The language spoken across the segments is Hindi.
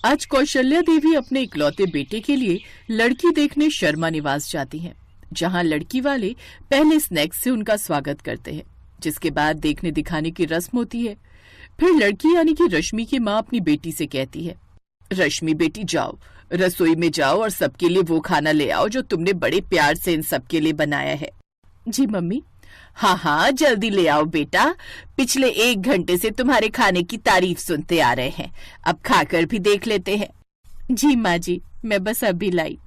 आज कौशल्या देवी अपने इकलौते बेटे के लिए लड़की देखने शर्मा निवास जाती हैं, जहां लड़की वाले पहले स्नैक्स से उनका स्वागत करते हैं, जिसके बाद देखने दिखाने की रस्म होती है। फिर लड़की यानी कि रश्मि की माँ अपनी बेटी से कहती है, रश्मि बेटी जाओ, रसोई में जाओ और सबके लिए वो खाना ले आओ जो तुमने बड़े प्यार से इन सबके लिए बनाया है। जी मम्मी। हाँ हाँ, जल्दी ले आओ बेटा, पिछले 1 घंटे से तुम्हारे खाने की तारीफ सुनते आ रहे हैं, अब खाकर भी देख लेते हैं। जी माँ जी, मैं बस अभी लाई।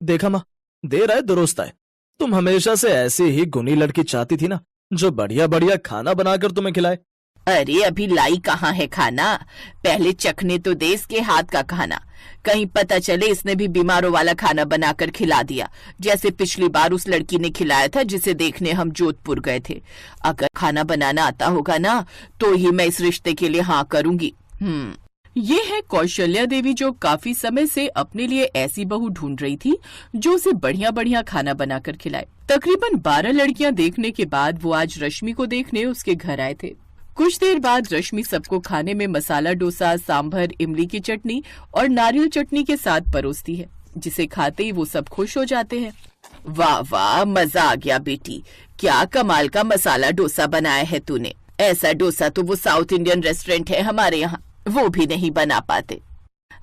देखा माँ, देर आए दुरुस्त आए। तुम हमेशा से ऐसी ही गुनी लड़की चाहती थी ना, जो बढ़िया बढ़िया खाना बनाकर तुम्हें खिलाए। अरे अभी लाई कहाँ है खाना, पहले चखने तो दे इसके हाथ का खाना, कहीं पता चले इसने भी बीमारों वाला खाना बनाकर खिला दिया, जैसे पिछली बार उस लड़की ने खिलाया था जिसे देखने हम जोधपुर गए थे। अगर खाना बनाना आता होगा ना तो ही मैं इस रिश्ते के लिए हाँ करूंगी। ये है कौशल्या देवी, जो काफी समय से अपने लिए ऐसी बहू ढूंढ रही थी जो उसे बढ़िया बढ़िया खाना बनाकर खिलाए। तकरीबन 12 लड़कियां देखने के बाद वो आज रश्मि को देखने उसके घर आए थे। कुछ देर बाद रश्मि सबको खाने में मसाला डोसा, सांभर, इमली की चटनी और नारियल चटनी के साथ परोसती है, जिसे खाते ही वो सब खुश हो जाते हैं। वाह वाह, मजा आ गया बेटी, क्या कमाल का मसाला डोसा बनाया है तूने। ऐसा डोसा तो वो साउथ इंडियन रेस्टोरेंट है हमारे यहाँ, वो भी नहीं बना पाते।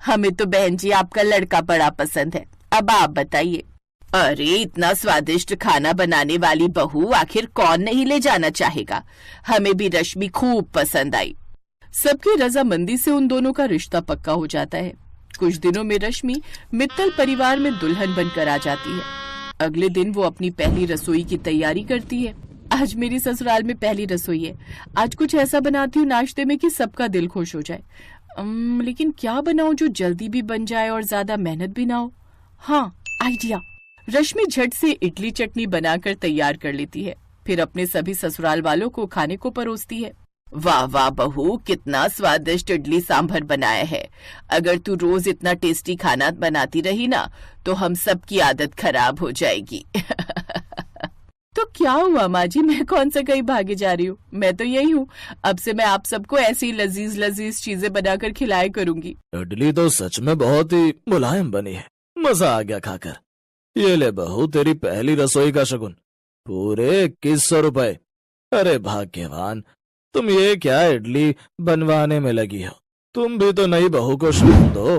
हमें तो बहन जी आपका लड़का बड़ा पसंद है, अब आप बताइए। अरे इतना स्वादिष्ट खाना बनाने वाली बहू आखिर कौन नहीं ले जाना चाहेगा, हमें भी रश्मि खूब पसंद आई। सबकी रजामंदी से उन दोनों का रिश्ता पक्का हो जाता है। कुछ दिनों में रश्मि मित्तल परिवार में दुल्हन बनकर आ जाती है। अगले दिन वो अपनी पहली रसोई की तैयारी करती है। आज मेरी ससुराल में पहली रसोई है, आज कुछ ऐसा बनाती हूँ नाश्ते में कि सबका दिल खुश हो जाए। लेकिन क्या बनाऊं जो जल्दी भी बन जाए और ज्यादा मेहनत भी ना हो। हाँ, आइडिया। रश्मि झट से इडली चटनी बनाकर तैयार कर लेती है, फिर अपने सभी ससुराल वालों को खाने को परोसती है। वाह वाह बहू, कितना स्वादिष्ट इडली सांभर बनाया है। अगर तू रोज इतना टेस्टी खाना बनाती रही ना तो हम सबकी आदत खराब हो जाएगी। तो क्या हुआ माँ जी, मैं कौन सा कहीं भागे जा रही हूँ, मैं तो यही हूँ। अब से मैं आप सबको ऐसी लजीज लजीज चीजें बनाकर खिलाया करूंगी। इडली तो सच में बहुत ही मुलायम बनी है, मजा आ गया खाकर। ये ले बहू, तेरी पहली रसोई का शगुन, पूरे 2100 रुपए। अरे भाग्यवान, तुम ये क्या इडली बनवाने में लगी हो, तुम भी तो नई बहू को शगुन दो।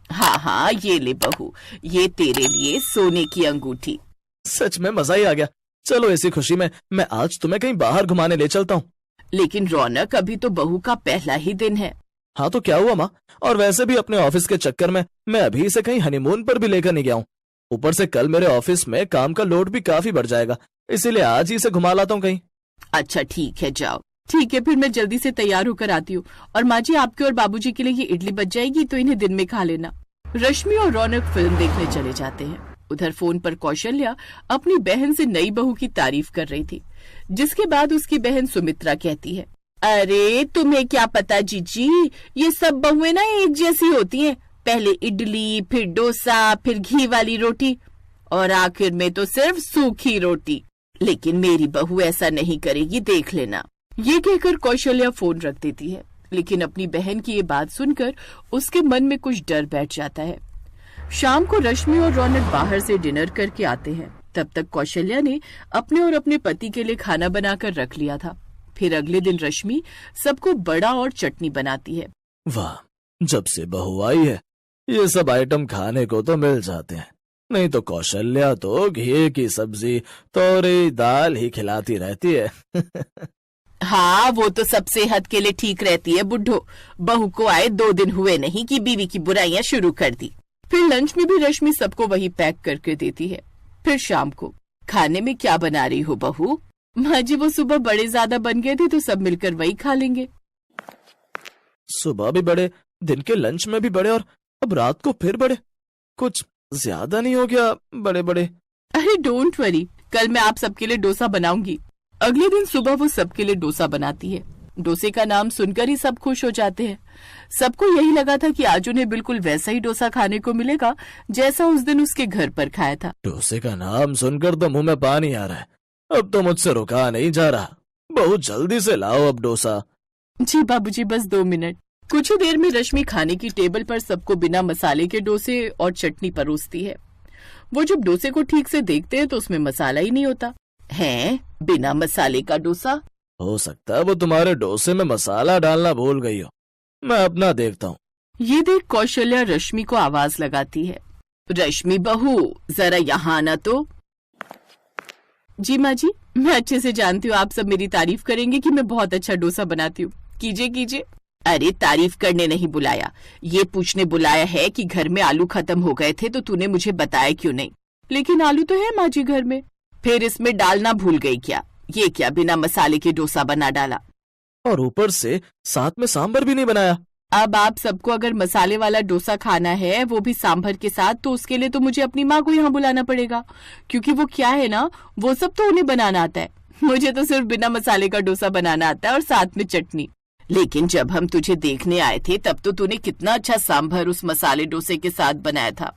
हाँ हाँ, ये ले बहू, ये तेरे लिए सोने की अंगूठी। सच में मजा ही आ गया। चलो इसी खुशी में मैं आज तुम्हें कहीं बाहर घुमाने ले चलता हूँ। लेकिन रौनक, अभी तो बहू का पहला ही दिन है। हाँ तो क्या हुआ माँ, और वैसे भी अपने ऑफिस के चक्कर में मैं अभी से कहीं हनीमून पर भी लेकर नहीं गया हूँ। ऊपर से कल मेरे ऑफिस में काम का लोड भी काफी बढ़ जाएगा, इसीलिए आज ही से घुमा लाता हूँ कहीं। अच्छा ठीक है, जाओ। ठीक है, फिर मैं जल्दी से तैयार होकर आती हूँ। और माँ जी, आपके और बाबूजी के लिए ये इडली बच जाएगी तो इन्हें दिन में खा लेना। रश्मि और रौनक फिल्म देखने चले जाते हैं। उधर फोन पर कौशल्या अपनी बहन से नई बहू की तारीफ कर रही थी, जिसके बाद उसकी बहन सुमित्रा कहती है, अरे तुम्हें क्या पता जीजी, ये सब बहुएं ना एक जैसी होती हैं। पहले इडली, फिर डोसा, फिर घी वाली रोटी और आखिर में तो सिर्फ सूखी रोटी। लेकिन मेरी बहू ऐसा नहीं करेगी, देख लेना। ये कहकर कौशल्या फोन रख देती है, लेकिन अपनी बहन की ये बात सुनकर उसके मन में कुछ डर बैठ जाता है। शाम को रश्मि और रौनक बाहर से डिनर करके आते हैं। तब तक कौशल्या ने अपने और अपने पति के लिए खाना बनाकर रख लिया था। फिर अगले दिन रश्मि सबको बड़ा और चटनी बनाती है। वाह, जब से बहू आई है ये सब आइटम खाने को तो मिल जाते हैं, नहीं तो कौशल्या तो घी की सब्जी, तोरी, दाल ही खिलाती रहती है। हाँ, वो तो सब सेहत के लिए ठीक रहती है बुड्ढो। बहू को आए 2 दिन हुए नहीं कि बीवी की बुराइयां शुरू कर दी। फिर लंच में भी रश्मि सबको वही पैक करके देती है। फिर शाम को खाने में क्या बना रही हो बहू? माँ जी, वो सुबह बड़े ज्यादा बन गए थे तो सब मिलकर वही खा लेंगे। सुबह भी बड़े, दिन के लंच में भी बड़े, और अब रात को फिर बड़े, कुछ ज्यादा नहीं हो गया बड़े बड़े? अरे डोंट वरी, कल मैं आप सबके लिए डोसा बनाऊंगी। अगले दिन सुबह वो सबके लिए डोसा बनाती है। डोसे का नाम सुनकर ही सब खुश हो जाते हैं। सबको यही लगा था कि आज उन्हें बिल्कुल वैसा ही डोसा खाने को मिलेगा जैसा उस दिन उसके घर पर खाया था। डोसे का नाम सुनकर तो मुंह में पानी आ रहा है, अब तो मुझसे रुका नहीं जा रहा। बहुत जल्दी से लाओ अब डोसा। जी बाबूजी, बस 2 मिनट। कुछ ही देर में रश्मि खाने की टेबल पर सबको बिना मसाले के डोसे और चटनी परोसती है। वो जब डोसे को ठीक से देखते हैं तो उसमें मसाला ही नहीं होता है। बिना मसाले का डोसा? हो सकता है वो तुम्हारे डोसे में मसाला डालना भूल गई हो। मैं अपना देखता हूँ। ये देख कौशल्या रश्मि को आवाज लगाती है। रश्मि बहू, जरा यहाँ आना तो। जी माँ जी, मैं अच्छे से जानती हूँ आप सब मेरी तारीफ करेंगे कि मैं बहुत अच्छा डोसा बनाती हूँ। कीजिए कीजिए। अरे तारीफ करने नहीं बुलाया, ये पूछने बुलाया है कि घर में आलू खत्म हो गए थे तो तूने मुझे बताया क्यों नहीं। लेकिन आलू तो है माँ जी घर में। फिर इसमें डालना भूल गई क्या? ये क्या बिना मसाले के डोसा बना डाला? और ऊपर से साथ में सांभर भी नहीं बनाया। अब आप सबको अगर मसाले वाला डोसा खाना है, वो भी सांभर के साथ, तो उसके लिए तो मुझे अपनी माँ को यहाँ बुलाना पड़ेगा, क्योंकि वो क्या है ना, वो सब तो उन्हें बनाना आता है। मुझे तो सिर्फ बिना मसाले का डोसा बनाना आता है और साथ में चटनी। लेकिन जब हम तुझे देखने आए थे तब तो तूने कितना अच्छा सांभर उस मसाले डोसे के साथ बनाया था।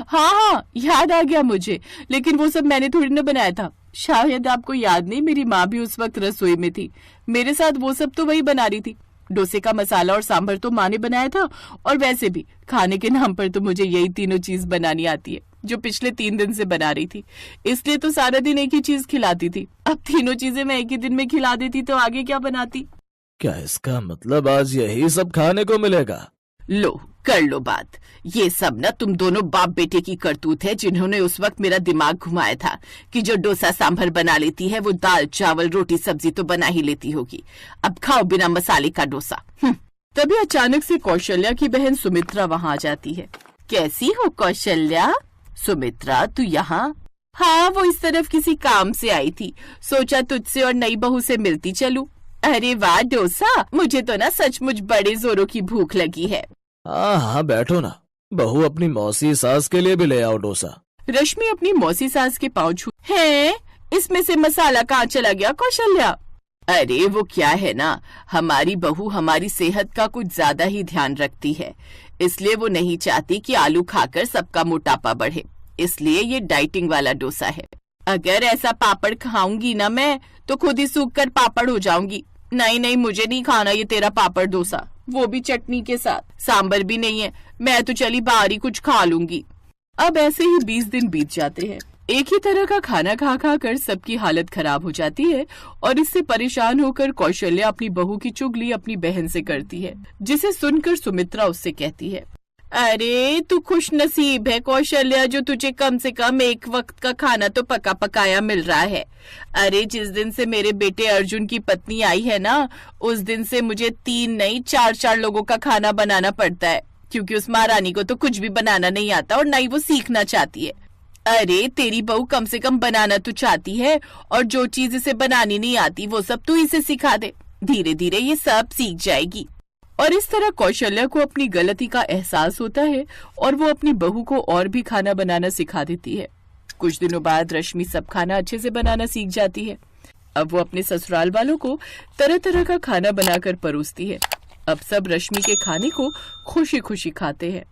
हाँ, याद आ गया मुझे, लेकिन वो सब मैंने थोड़ी ना बनाया था। शायद आपको याद नहीं, मेरी माँ भी उस वक्त रसोई में थी, मेरे साथ वो सब तो वही बना रही थी। डोसे का मसाला और सांभर तो माँ ने बनाया था, और वैसे भी खाने के नाम पर तो मुझे यही तीनों चीज बनानी आती है जो पिछले 3 दिन से बना रही थी। इसलिए तो सारा दिन एक ही चीज खिलाती थी। अब तीनों चीजें मैं एक ही दिन में खिला देती तो आगे क्या बनाती। क्या इसका मतलब आज यही सब खाने को मिलेगा? लो कर लो बात। ये सब ना तुम दोनों बाप बेटे की करतूत है, जिन्होंने उस वक्त मेरा दिमाग घुमाया था कि जो डोसा सांभर बना लेती है वो दाल चावल रोटी सब्जी तो बना ही लेती होगी। अब खाओ बिना मसाले का डोसा। तभी अचानक से कौशल्या की बहन सुमित्रा वहाँ आ जाती है। कैसी हो कौशल्या? सुमित्रा तू यहाँ? हाँ, वो इस तरफ किसी काम से आई थी, सोचा तुझसे और नई बहू से मिलती चलूं। अरे वाह डोसा, मुझे तो ना सचमुच बड़े जोरों की भूख लगी है। हाँ हाँ बैठो ना, बहू अपनी मौसी सास के लिए भी ले आओ डोसा। रश्मि अपनी मौसी सास के पाँव छू है। इसमें से मसाला कहाँ चला गया कौशल्या? अरे वो क्या है ना, हमारी बहू हमारी सेहत का कुछ ज्यादा ही ध्यान रखती है, इसलिए वो नहीं चाहती कि आलू खाकर सबका मोटापा बढ़े, इसलिए ये डाइटिंग वाला डोसा है। अगर ऐसा पापड़ खाऊंगी ना मैं तो खुद ही सूख कर पापड़ हो जाऊंगी। नहीं नहीं, मुझे नहीं खाना ये तेरा पापड़ डोसा, वो भी चटनी के साथ, सांबर भी नहीं है। मैं तो चली बाहर ही कुछ खा लूंगी। अब ऐसे ही 20 दिन बीत जाते हैं। एक ही तरह का खाना खा खा कर सबकी हालत खराब हो जाती है, और इससे परेशान होकर कौशल्या अपनी बहू की चुगली अपनी बहन से करती है, जिसे सुनकर सुमित्रा उससे कहती है, अरे तू खुश नसीब है कौशल्या, जो तुझे कम से कम एक वक्त का खाना तो पका पकाया मिल रहा है। अरे जिस दिन से मेरे बेटे अर्जुन की पत्नी आई है ना, उस दिन से मुझे 3 नहीं 4 लोगों का खाना बनाना पड़ता है, क्योंकि उस महारानी को तो कुछ भी बनाना नहीं आता और ना ही वो सीखना चाहती है। अरे तेरी बहू कम से कम बनाना तो चाहती है, और जो चीज इसे बनानी नहीं आती वो सब तू इसे सिखा दे, धीरे धीरे ये सब सीख जाएगी। और इस तरह कौशल्या को अपनी गलती का एहसास होता है और वो अपनी बहू को और भी खाना बनाना सिखा देती है। कुछ दिनों बाद रश्मि सब खाना अच्छे से बनाना सीख जाती है। अब वो अपने ससुराल वालों को तरह तरह का खाना बनाकर परोसती है। अब सब रश्मि के खाने को खुशी खुशी खाते हैं।